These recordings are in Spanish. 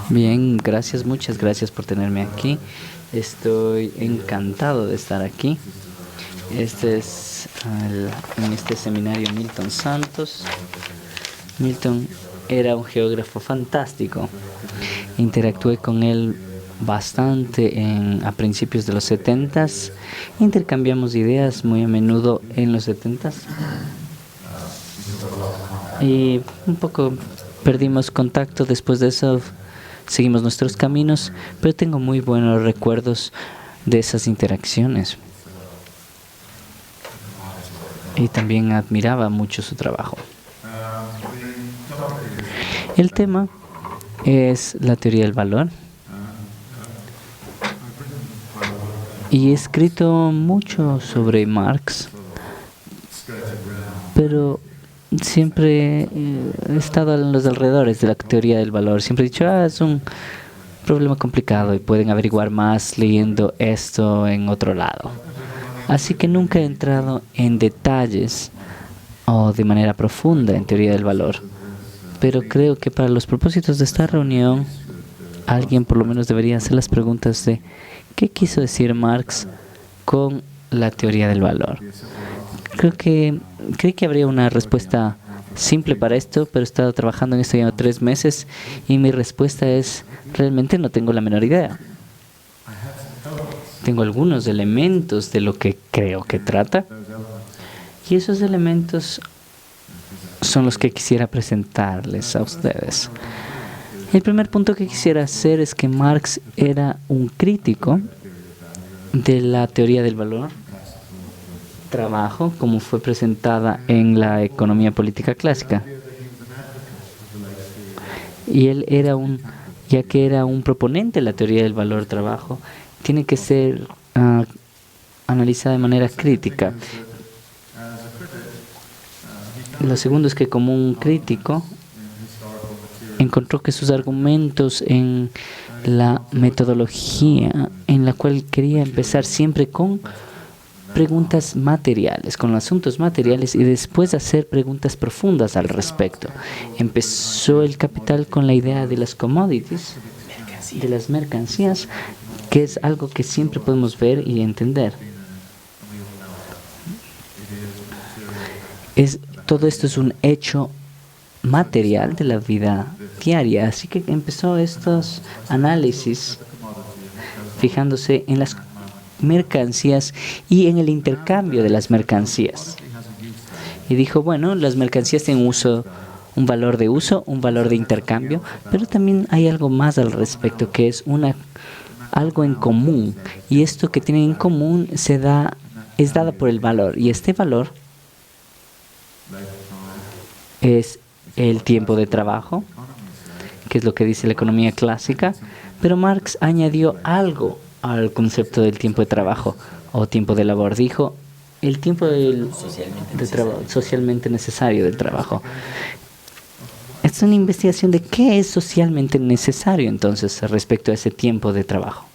Bien, gracias, muchas gracias por tenerme aquí. Estoy encantado de estar aquí. En este seminario Milton Santos. Milton era un geógrafo fantástico. Interactué con él bastante a principios de los 70s. Intercambiamos ideas muy a menudo en los 70s. Y un poco perdimos contacto después de eso. Seguimos nuestros caminos, pero tengo muy buenos recuerdos de esas interacciones. Y también admiraba mucho su trabajo. El tema es la teoría del valor. Y he escrito mucho sobre Marx, pero siempre he estado en los alrededores de la teoría del valor. Siempre he dicho, es un problema complicado y pueden averiguar más leyendo esto en otro lado. Así que nunca he entrado en detalles o de manera profunda en teoría del valor. Pero creo que para los propósitos de esta reunión, alguien por lo menos debería hacer las preguntas de ¿qué quiso decir Marx con la teoría del valor? Creí que habría una respuesta simple para esto, pero he estado trabajando en esto ya 3 meses y mi respuesta es, realmente no tengo la menor idea. Tengo algunos elementos de lo que creo que trata y esos elementos son los que quisiera presentarles a ustedes. El primer punto que quisiera hacer es que Marx era un crítico de la teoría del valor, trabajo como fue presentada en la economía política clásica. Y él era ya que era un proponente de la teoría del valor trabajo, tiene que ser analizada de manera crítica. Lo segundo es que como un crítico encontró que sus argumentos en la metodología en la cual quería empezar siempre con preguntas materiales, con asuntos materiales y después hacer preguntas profundas al respecto. Empezó el Capital con la idea de las commodities, de las mercancías, que es algo que siempre podemos ver y entender. Todo esto es un hecho material de la vida diaria, así que empezó estos análisis fijándose en las mercancías y en el intercambio de las mercancías. Y dijo, bueno, las mercancías tienen un valor de uso, un valor de intercambio, pero también hay algo más al respecto, que es algo en común. Y esto que tienen en común es dado por el valor. Y este valor es el tiempo de trabajo, que es lo que dice la economía clásica, pero Marx añadió algo al concepto del tiempo de trabajo o tiempo de labor. Dijo el tiempo socialmente necesario del trabajo. Es una investigación de qué es socialmente necesario entonces respecto a ese tiempo de trabajo.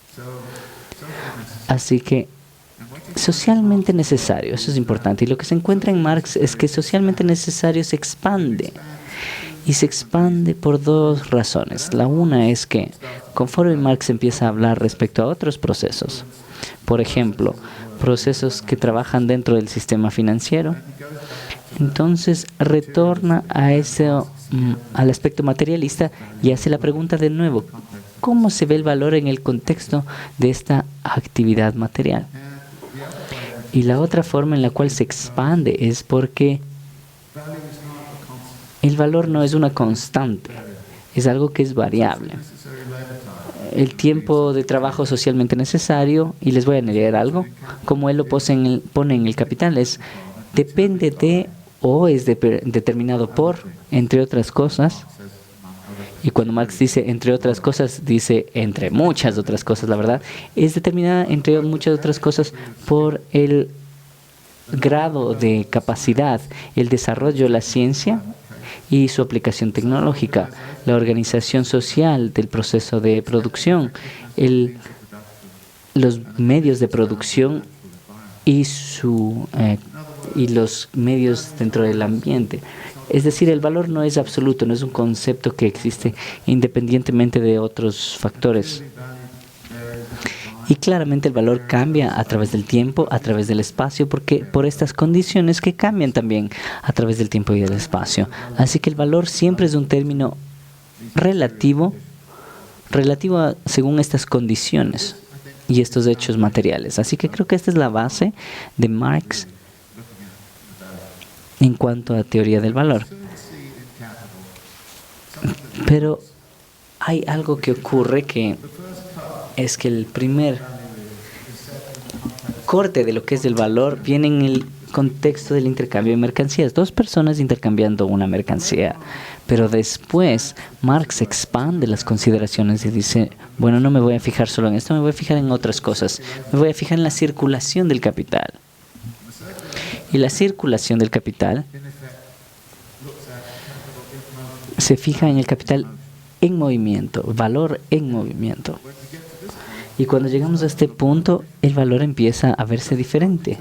Así que socialmente necesario, eso es importante. Y lo que se encuentra en Marx es que socialmente necesario se expande. Y se expande por 2 razones. La una es que conforme Marx empieza a hablar respecto a otros procesos, por ejemplo, procesos que trabajan dentro del sistema financiero, entonces retorna al aspecto materialista y hace la pregunta de nuevo, ¿cómo se ve el valor en el contexto de esta actividad material? Y la otra forma en la cual se expande es porque el valor no es una constante, es algo que es variable. El tiempo de trabajo socialmente necesario, y les voy a leer algo, como él lo pone en el Capital, depende de o es determinado por, entre otras cosas. Y cuando Marx dice entre otras cosas, dice entre muchas otras cosas, la verdad, es determinada entre muchas otras cosas por el grado de capacidad, el desarrollo de la ciencia y su aplicación tecnológica, la organización social del proceso de producción, los medios de producción y su y los medios dentro del ambiente. Es decir, el valor no es absoluto, no es un concepto que existe independientemente de otros factores. Y claramente el valor cambia a través del tiempo, a través del espacio, porque por estas condiciones que cambian también a través del tiempo y del espacio. Así que el valor siempre es un término relativo según estas condiciones y estos hechos materiales. Así que creo que esta es la base de Marx en cuanto a teoría del valor. Pero hay algo que ocurre que es que el primer corte de lo que es el valor viene en el contexto del intercambio de mercancías. Dos personas intercambiando una mercancía. Pero después Marx expande las consideraciones y dice, bueno, no me voy a fijar solo en esto, me voy a fijar en otras cosas. Me voy a fijar en la circulación del capital. Y la circulación del capital se fija en el capital en movimiento, valor en movimiento. Y cuando llegamos a este punto, el valor empieza a verse diferente,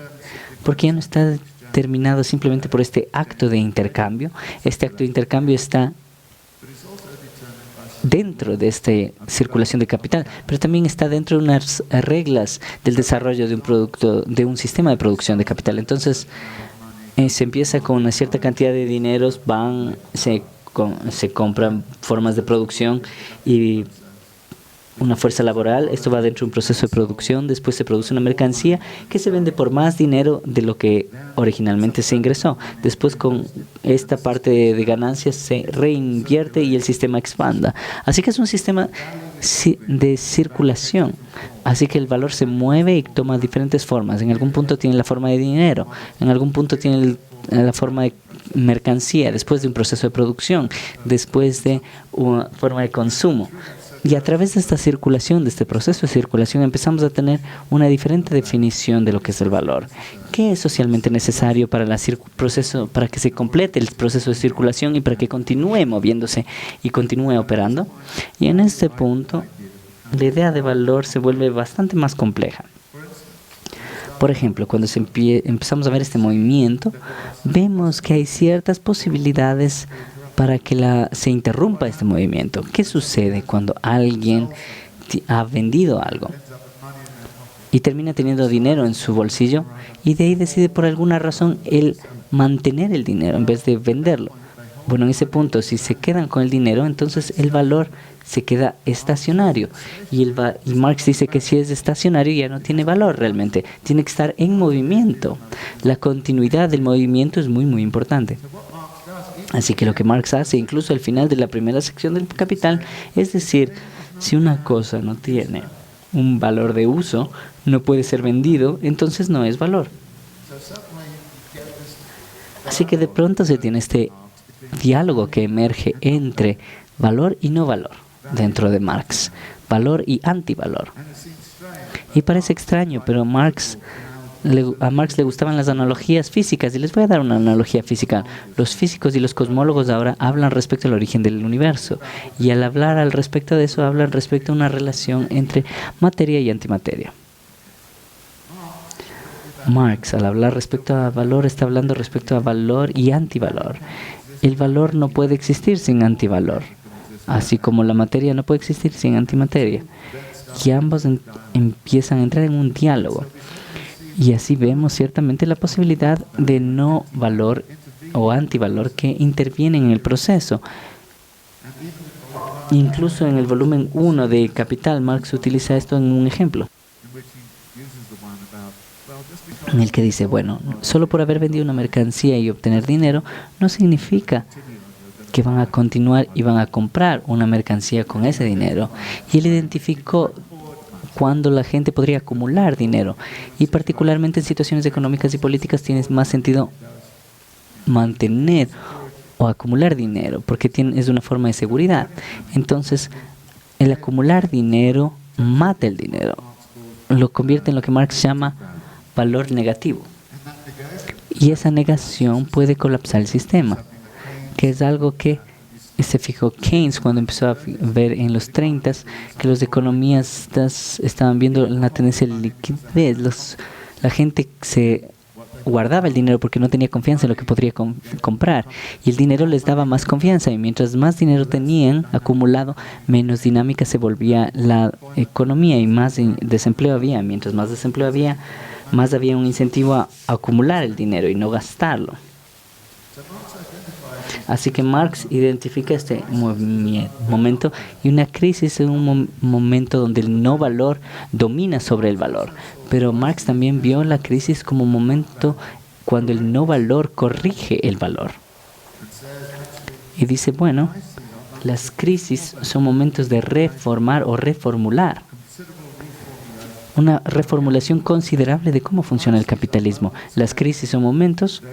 porque ya no está determinado simplemente por este acto de intercambio. Este acto de intercambio está dentro de esta circulación de capital, pero también está dentro de unas reglas del desarrollo de un producto, de un sistema de producción de capital. Entonces, se empieza con una cierta cantidad de dineros, se compran formas de producción y una fuerza laboral. Esto va dentro de un proceso de producción. Después se produce una mercancía que se vende por más dinero de lo que originalmente se ingresó. Después, con esta parte de ganancias se reinvierte y el sistema expanda. Así que es un sistema de circulación. Así que el valor se mueve y toma diferentes formas. En algún punto tiene la forma de dinero, en algún punto tiene la forma de mercancía, después de un proceso de producción, después de una forma de consumo. Y a través de esta circulación, de este proceso de circulación, empezamos a tener una diferente definición de lo que es el valor. ¿Qué es socialmente necesario para para que se complete el proceso de circulación y para que continúe moviéndose y continúe operando? Y en este punto, la idea de valor se vuelve bastante más compleja. Por ejemplo, cuando empezamos a ver este movimiento, vemos que hay ciertas posibilidades para que se interrumpa este movimiento. ¿Qué sucede cuando alguien ha vendido algo y termina teniendo dinero en su bolsillo y de ahí decide por alguna razón él mantener el dinero en vez de venderlo? Bueno, en ese punto, si se quedan con el dinero, entonces el valor se queda estacionario. Y Marx dice que si es estacionario ya no tiene valor realmente. Tiene que estar en movimiento. La continuidad del movimiento es muy, muy importante. Así que lo que Marx hace, incluso al final de la primera sección del Capital, es decir, si una cosa no tiene un valor de uso, no puede ser vendido, entonces no es valor. Así que de pronto se tiene este diálogo que emerge entre valor y no valor dentro de Marx, valor y antivalor. Y parece extraño, pero a Marx le gustaban las analogías físicas, y les voy a dar una analogía física. Los físicos y los cosmólogos ahora hablan respecto al origen del universo, y al hablar al respecto de eso, hablan respecto a una relación entre materia y antimateria. Marx, al hablar respecto a valor, está hablando respecto a valor y antivalor. El valor no puede existir sin antivalor, así como la materia no puede existir sin antimateria. Y ambos empiezan a entrar en un diálogo. Y así vemos ciertamente la posibilidad de no valor o antivalor que intervienen en el proceso. Incluso en el volumen 1 de Capital, Marx utiliza esto en un ejemplo, en el que dice, bueno, solo por haber vendido una mercancía y obtener dinero, no significa que van a continuar y van a comprar una mercancía con ese dinero. Y él identificó cuando la gente podría acumular dinero, y particularmente en situaciones económicas y políticas tiene más sentido mantener o acumular dinero, porque es una forma de seguridad. Entonces, el acumular dinero mata el dinero, lo convierte en lo que Marx llama valor negativo. Y esa negación puede colapsar el sistema, que es algo que se fijó Keynes cuando empezó a ver en los 30 que los economistas estaban viendo la tendencia de liquidez. La gente se guardaba el dinero porque no tenía confianza en lo que podría comprar. Y el dinero les daba más confianza. Y mientras más dinero tenían acumulado, menos dinámica se volvía la economía y más desempleo había. Mientras más desempleo había, más había un incentivo a acumular el dinero y no gastarlo. Así que Marx identifica este momento y una crisis es un momento donde el no valor domina sobre el valor. Pero Marx también vio la crisis como un momento cuando el no valor corrige el valor. Y dice, bueno, las crisis son momentos de reformar o reformular. Una reformulación considerable de cómo funciona el capitalismo. Las crisis son momentos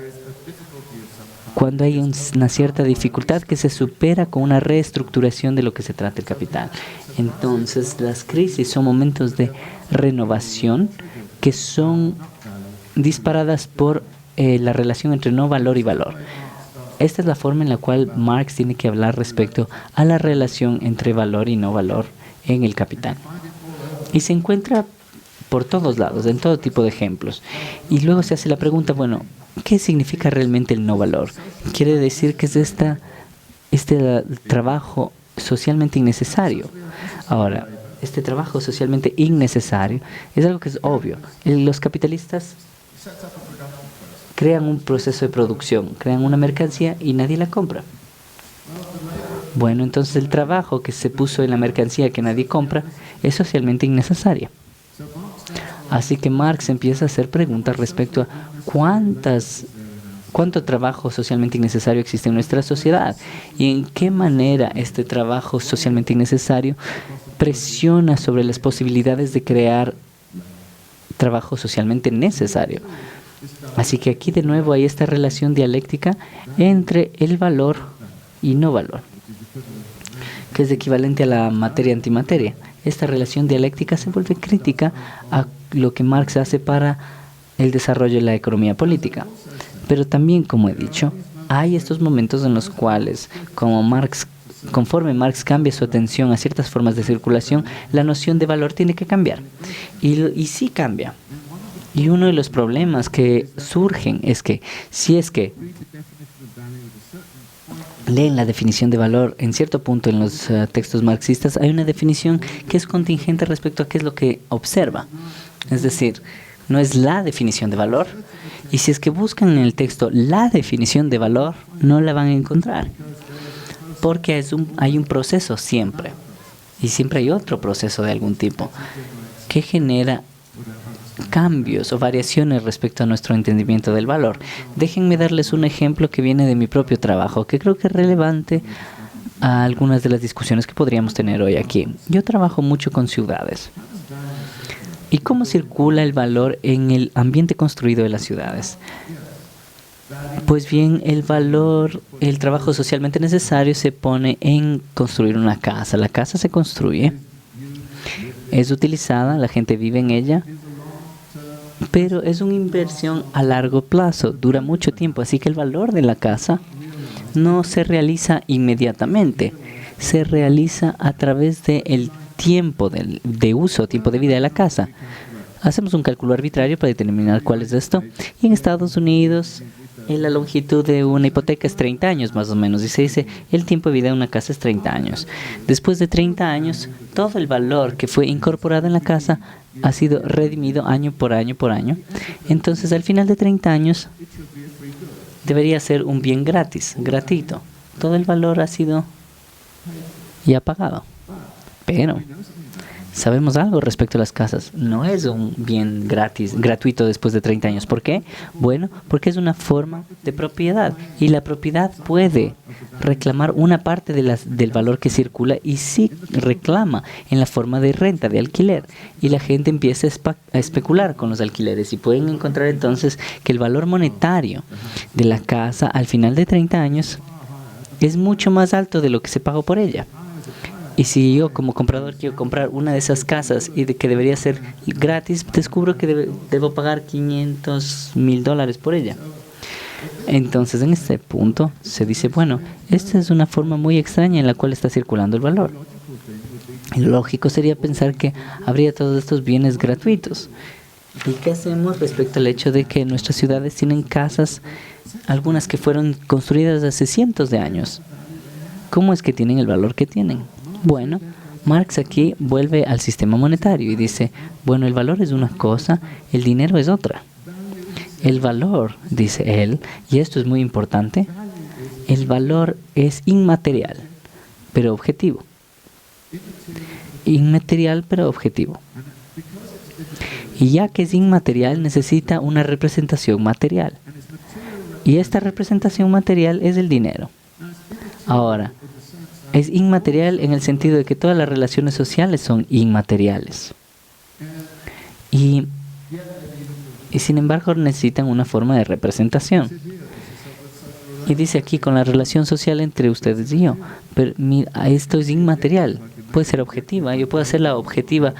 cuando hay una cierta dificultad que se supera con una reestructuración de lo que se trata el capital. Entonces, las crisis son momentos de renovación que son disparadas por la relación entre no valor y valor. Esta es la forma en la cual Marx tiene que hablar respecto a la relación entre valor y no valor en el capital. Y se encuentra por todos lados, en todo tipo de ejemplos. Y luego se hace la pregunta, bueno, ¿qué significa realmente el no valor? Quiere decir que es este trabajo socialmente innecesario. Ahora, este trabajo socialmente innecesario es algo que es obvio. Los capitalistas crean un proceso de producción, crean una mercancía y nadie la compra. Bueno, entonces el trabajo que se puso en la mercancía que nadie compra es socialmente innecesario. Así que Marx empieza a hacer preguntas respecto a cuánto trabajo socialmente innecesario existe en nuestra sociedad y en qué manera este trabajo socialmente innecesario presiona sobre las posibilidades de crear trabajo socialmente necesario. Así que aquí de nuevo hay esta relación dialéctica entre el valor y no valor, que es equivalente a la materia-antimateria. Esta relación dialéctica se vuelve crítica a lo que Marx hace para el desarrollo de la economía política. Pero también, como he dicho, hay estos momentos en los cuales, conforme Marx cambia su atención a ciertas formas de circulación, la noción de valor tiene que cambiar. Y sí cambia. Y uno de los problemas que surgen es que, si es que leen la definición de valor en cierto punto en los textos marxistas, hay una definición que es contingente respecto a qué es lo que observa. Es decir, no es la definición de valor. Y si es que buscan en el texto la definición de valor, no la van a encontrar. Porque hay un proceso siempre. Y siempre hay otro proceso de algún tipo que genera cambios o variaciones respecto a nuestro entendimiento del valor. Déjenme darles un ejemplo que viene de mi propio trabajo, que creo que es relevante a algunas de las discusiones que podríamos tener hoy aquí. Yo trabajo mucho con ciudades. ¿Y cómo circula el valor en el ambiente construido de las ciudades? Pues bien, el trabajo socialmente necesario se pone en construir una casa. La casa se construye, es utilizada, la gente vive en ella, pero es una inversión a largo plazo, dura mucho tiempo, así que el valor de la casa no se realiza inmediatamente, se realiza a través del tiempo de uso, tiempo de vida de la casa. Hacemos un cálculo arbitrario para determinar cuál es esto. Y en Estados Unidos, la longitud de una hipoteca es 30 años más o menos. Y se dice, el tiempo de vida de una casa es 30 años. Después de 30 años, todo el valor que fue incorporado en la casa ha sido redimido año por año por año. Entonces, al final de 30 años, debería ser un bien gratuito. Todo el valor ha sido ya pagado. Pero sabemos algo respecto a las casas. No es un bien gratuito después de 30 años. ¿Por qué? Bueno, porque es una forma de propiedad. Y la propiedad puede reclamar una parte del valor que circula y sí reclama en la forma de renta, de alquiler. Y la gente empieza a especular con los alquileres y pueden encontrar entonces que el valor monetario de la casa al final de 30 años es mucho más alto de lo que se pagó por ella. Y si yo como comprador quiero comprar una de esas casas y que debería ser gratis, descubro que debo pagar $500,000 por ella. Entonces en este punto se dice, bueno, esta es una forma muy extraña en la cual está circulando el valor. Lo lógico sería pensar que habría todos estos bienes gratuitos. ¿Y qué hacemos respecto al hecho de que nuestras ciudades tienen casas, algunas que fueron construidas hace cientos de años? ¿Cómo es que tienen el valor que tienen? Bueno, Marx aquí vuelve al sistema monetario y dice, bueno, el valor es una cosa, el dinero es otra. El valor, dice él, y esto es muy importante, el valor es inmaterial, pero objetivo. Inmaterial, pero objetivo. Y ya que es inmaterial, necesita una representación material. Y esta representación material es el dinero. Ahora, es inmaterial en el sentido de que todas las relaciones sociales son inmateriales. Y sin embargo necesitan una forma de representación. Y dice aquí, con la relación social entre ustedes y yo. Pero esto es inmaterial. Puede ser objetiva. Yo puedo hacerla objetiva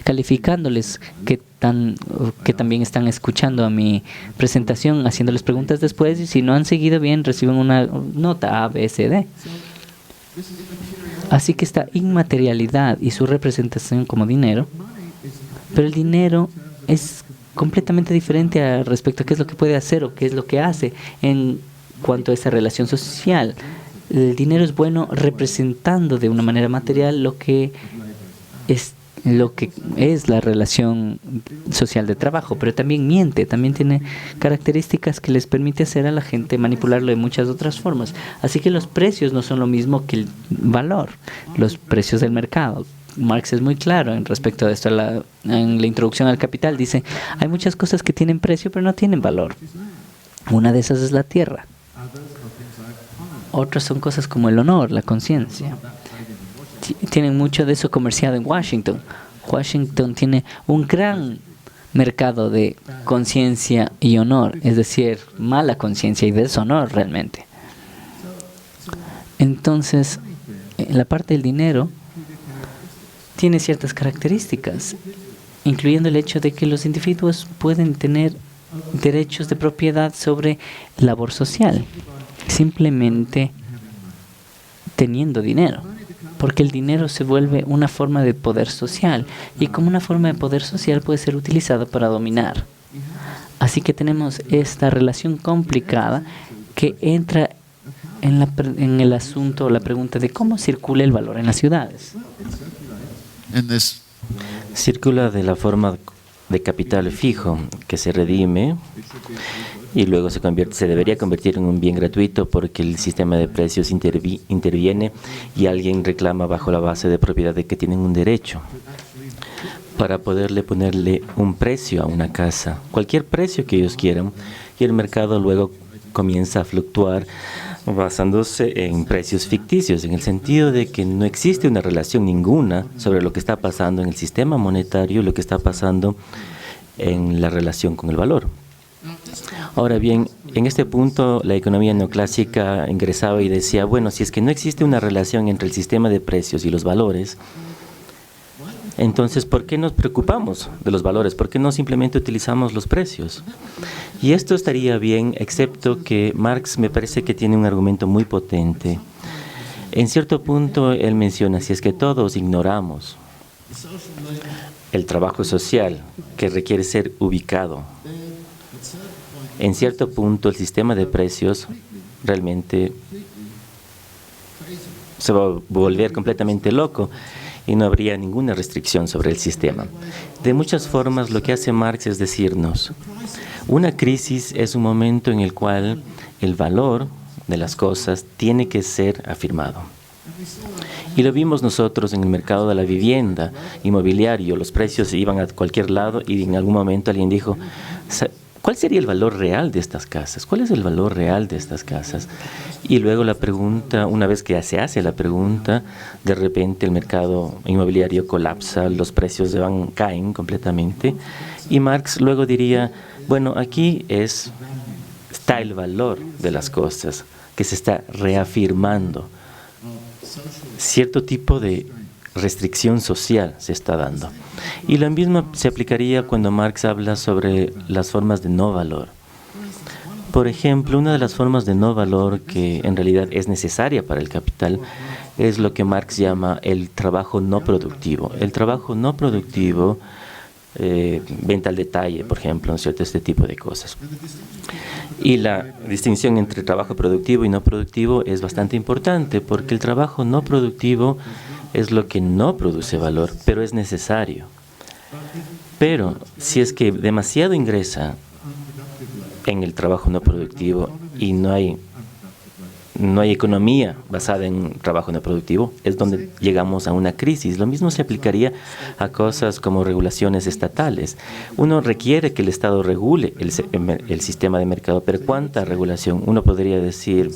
calificándoles que también están escuchando a mi presentación, haciéndoles preguntas después, y si no han seguido bien, reciben una nota A, B, C, D. Así que esta inmaterialidad y su representación como dinero, pero el dinero es completamente diferente respecto a qué es lo que puede hacer o qué es lo que hace en cuanto a esa relación social. El dinero es bueno representando de una manera material lo que es la relación social de trabajo, pero también miente, también tiene características que les permite hacer a la gente manipularlo de muchas otras formas. Así que los precios no son lo mismo que el valor, los precios del mercado. Marx es muy claro en respecto a esto. En la introducción al Capital dice, hay muchas cosas que tienen precio pero no tienen valor. Una de esas es la tierra. Otras son cosas como el honor, la conciencia. Tienen mucho de eso comerciado en Washington. Washington tiene un gran mercado de conciencia y honor, es decir, mala conciencia y deshonor realmente. Entonces, la parte del dinero tiene ciertas características, incluyendo el hecho de que los individuos pueden tener derechos de propiedad sobre labor social, simplemente teniendo dinero. Porque el dinero se vuelve una forma de poder social, y como una forma de poder social puede ser utilizada para dominar. Así que tenemos esta relación complicada que entra en el asunto, la pregunta de cómo circula el valor en las ciudades. Circula de la forma de capital fijo que se redime y luego se debería convertir en un bien gratuito porque el sistema de precios interviene y alguien reclama bajo la base de propiedad de que tienen un derecho para ponerle un precio a una casa, cualquier precio que ellos quieran, y el mercado luego comienza a fluctuar basándose en precios ficticios, en el sentido de que no existe una relación ninguna sobre lo que está pasando en el sistema monetario y lo que está pasando en la relación con el valor. Ahora bien, en este punto la economía neoclásica ingresaba y decía, bueno, si es que no existe una relación entre el sistema de precios y los valores, entonces, ¿por qué nos preocupamos de los valores? ¿Por qué no simplemente utilizamos los precios? Y esto estaría bien, excepto que Marx me parece que tiene un argumento muy potente. En cierto punto, él menciona, si es que todos ignoramos el trabajo social que requiere ser ubicado, en cierto punto el sistema de precios realmente se va a volver completamente loco y no habría ninguna restricción sobre el sistema. De muchas formas, lo que hace Marx es decirnos, una crisis es un momento en el cual el valor de las cosas tiene que ser afirmado. Y lo vimos nosotros en el mercado de la vivienda, inmobiliario, los precios iban a cualquier lado y en algún momento alguien dijo, ¿cuál sería el valor real de estas casas? ¿Cuál es el valor real de estas casas? Y luego la pregunta, una vez que se hace la pregunta, de repente el mercado inmobiliario colapsa, los precios caen completamente. Y Marx luego diría, bueno, aquí está el valor de las cosas, que se está reafirmando. Cierto tipo de restricción social se está dando. Y lo mismo se aplicaría cuando Marx habla sobre las formas de no valor. Por ejemplo, una de las formas de no valor que en realidad es necesaria para el capital es lo que Marx llama el trabajo no productivo. El trabajo no productivo venta al detalle, por ejemplo, ¿no es cierto? Este tipo de cosas. Y la distinción entre trabajo productivo y no productivo es bastante importante, porque el trabajo no productivo es lo que no produce valor, pero es necesario. Pero si es que demasiado ingresa en el trabajo no productivo y no hay economía basada en trabajo no productivo, es donde llegamos a una crisis. Lo mismo se aplicaría a cosas como regulaciones estatales. Uno requiere que el Estado regule el sistema de mercado, pero ¿cuánta regulación? Uno podría decir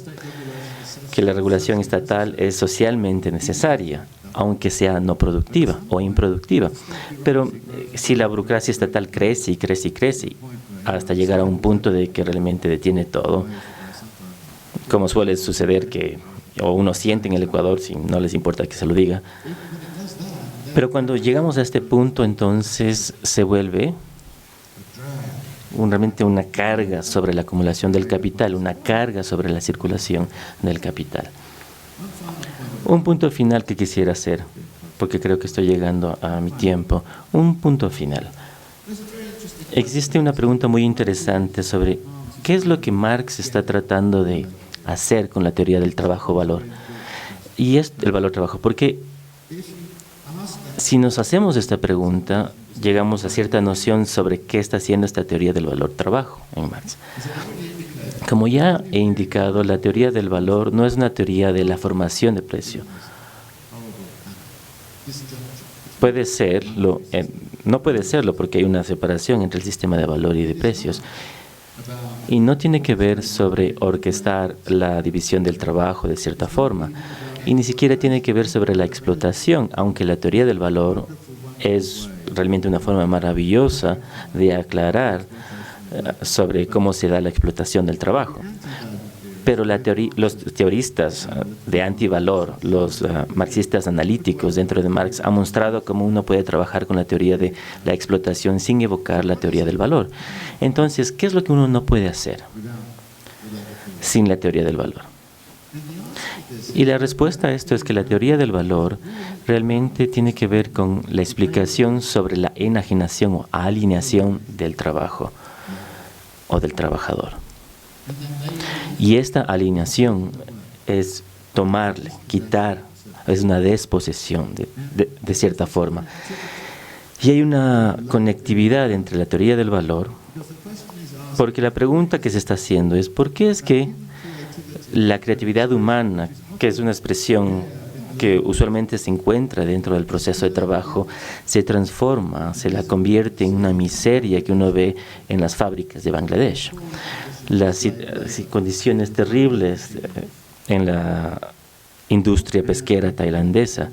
que la regulación estatal es socialmente necesaria, aunque sea no productiva o improductiva. Pero si la burocracia estatal crece y crece y crece, hasta llegar a un punto de que realmente detiene todo, como suele suceder o uno siente en el Ecuador, si no les importa que se lo diga. Pero cuando llegamos a este punto, entonces se vuelve realmente una carga sobre la acumulación del capital, una carga sobre la circulación del capital. Un punto final que quisiera hacer, porque creo que estoy llegando a mi tiempo, un punto final. Existe una pregunta muy interesante sobre qué es lo que Marx está tratando de hacer con la teoría del trabajo-valor. Y es el valor-trabajo, porque si nos hacemos esta pregunta, llegamos a cierta noción sobre qué está haciendo esta teoría del valor-trabajo en Marx. Como ya he indicado, la teoría del valor no es una teoría de la formación de precio. Puede serlo, no puede serlo porque hay una separación entre el sistema de valor y de precios. Y no tiene que ver sobre orquestar la división del trabajo de cierta forma. Y ni siquiera tiene que ver sobre la explotación, aunque la teoría del valor es realmente una forma maravillosa de aclarar sobre cómo se da la explotación del trabajo. Pero los teoristas de antivalor, los marxistas analíticos dentro de Marx, han mostrado cómo uno puede trabajar con la teoría de la explotación sin evocar la teoría del valor. Entonces, ¿qué es lo que uno no puede hacer sin la teoría del valor? Y la respuesta a esto es que la teoría del valor realmente tiene que ver con la explicación sobre la enajenación o alineación del trabajo o del trabajador. Y esta alineación es tomarle, quitar, es una desposesión de cierta forma. Y hay una conectividad entre la teoría del valor, porque la pregunta que se está haciendo es ¿por qué es que la creatividad humana, que es una expresión que usualmente se encuentra dentro del proceso de trabajo, se transforma, se la convierte en una miseria que uno ve en las fábricas de Bangladesh? Las condiciones terribles en la industria pesquera tailandesa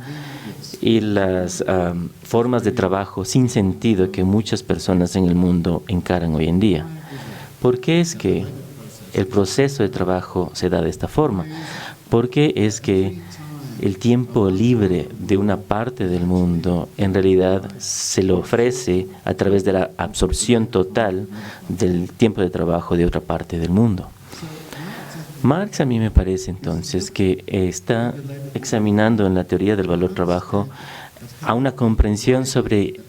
y las formas de trabajo sin sentido que muchas personas en el mundo encaran hoy en día. ¿Por qué es que el proceso de trabajo se da de esta forma? ¿Por qué es que el tiempo libre de una parte del mundo en realidad se lo ofrece a través de la absorción total del tiempo de trabajo de otra parte del mundo? Marx, a mí me parece entonces que está examinando en la teoría del valor-trabajo a una comprensión sobre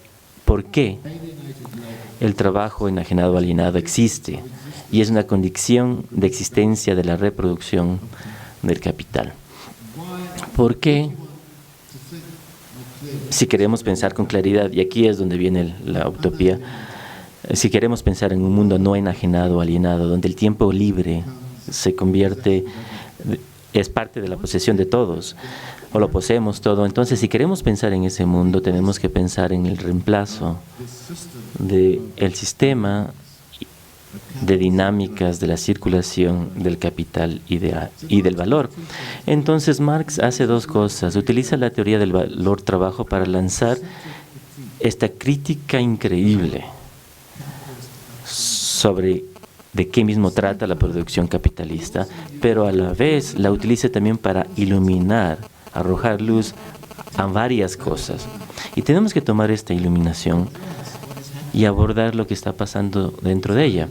por qué el trabajo enajenado o alienado existe y es una condición de existencia de la reproducción del capital. ¿Por qué? Si queremos pensar con claridad, y aquí es donde viene la utopía, si queremos pensar en un mundo no enajenado o alienado, donde el tiempo libre se convierte, es parte de la posesión de todos, o lo poseemos todo, entonces si queremos pensar en ese mundo, tenemos que pensar en el reemplazo del sistema de dinámicas de la circulación del capital y del valor. Entonces Marx hace dos cosas. Utiliza la teoría del valor-trabajo para lanzar esta crítica increíble sobre de qué mismo trata la producción capitalista, pero a la vez la utiliza también para iluminar, arrojar luz a varias cosas. Y tenemos que tomar esta iluminación y abordar lo que está pasando dentro de ella.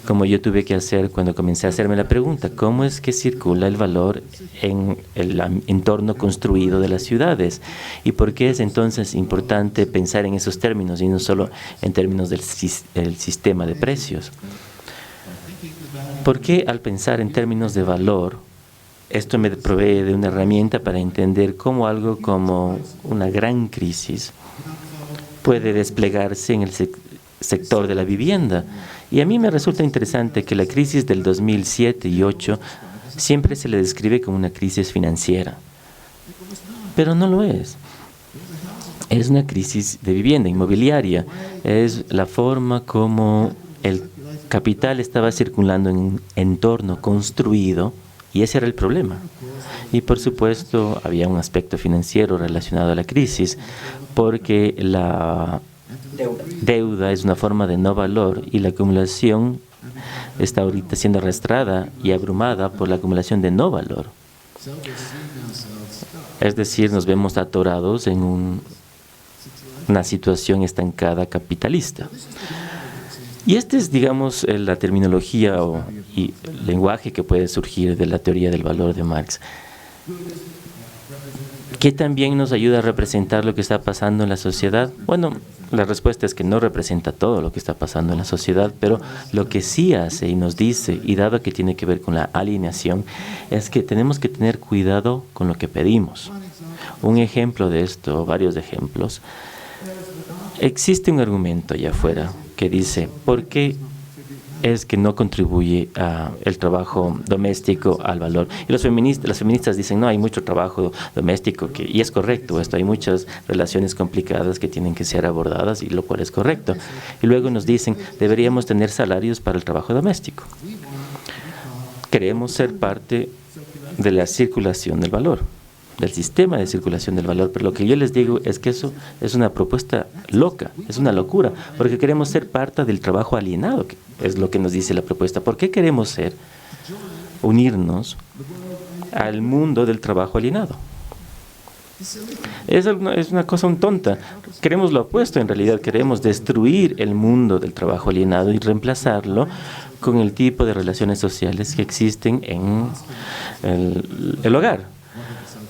como yo tuve que hacer cuando comencé a hacerme la pregunta, ¿cómo es que circula el valor en el entorno construido de las ciudades? ¿Y por qué es entonces importante pensar en esos términos y no solo en términos del sistema de precios? ¿Por qué al pensar en términos de valor, esto me provee de una herramienta para entender cómo algo como una gran crisis puede desplegarse en el sector de la vivienda? Y a mí me resulta interesante que la crisis del 2007 y 2008 siempre se le describe como una crisis financiera, pero no lo es. Es una crisis de vivienda inmobiliaria, es la forma como el capital estaba circulando en un entorno construido, y ese era el problema. Y por supuesto había un aspecto financiero relacionado a la crisis, porque la deuda es una forma de no valor y la acumulación está ahorita siendo arrastrada y abrumada por la acumulación de no valor. Es decir, nos vemos atorados en una situación estancada capitalista. Y esta es, digamos, la terminología y el lenguaje que puede surgir de la teoría del valor de Marx, que también nos ayuda a representar lo que está pasando en la sociedad. Bueno, la respuesta es que no representa todo lo que está pasando en la sociedad, pero lo que sí hace y nos dice, y dado que tiene que ver con la alineación, es que tenemos que tener cuidado con lo que pedimos. Un ejemplo de esto, varios ejemplos. Existe un argumento allá afuera que dice, ¿por qué es que no contribuye el trabajo doméstico al valor? Y las feministas dicen, no, hay mucho trabajo doméstico, y es correcto esto, hay muchas relaciones complicadas que tienen que ser abordadas, y lo cual es correcto. Y luego nos dicen, deberíamos tener salarios para el trabajo doméstico. Queremos ser parte de la circulación del valor, del sistema de circulación del valor, pero lo que yo les digo es que eso es una propuesta loca, es una locura, porque queremos ser parte del trabajo alienado, que es lo que nos dice la propuesta. ¿Por qué queremos unirnos al mundo del trabajo alienado? Es una cosa tonta. Queremos lo opuesto, en realidad queremos destruir el mundo del trabajo alienado y reemplazarlo con el tipo de relaciones sociales que existen en el hogar.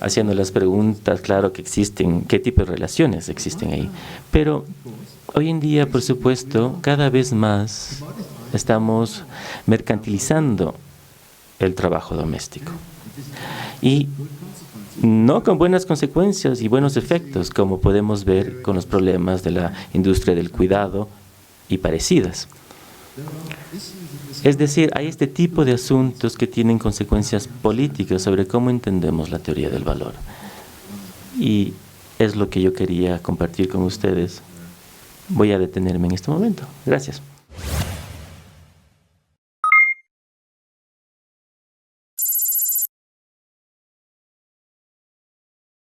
Haciendo las preguntas, claro que existen, qué tipo de relaciones existen ahí. Pero hoy en día, por supuesto, cada vez más estamos mercantilizando el trabajo doméstico. Y no con buenas consecuencias y buenos efectos, como podemos ver con los problemas de la industria del cuidado y parecidas. Es decir, hay este tipo de asuntos que tienen consecuencias políticas sobre cómo entendemos la teoría del valor. Y es lo que yo quería compartir con ustedes. Voy a detenerme en este momento. Gracias.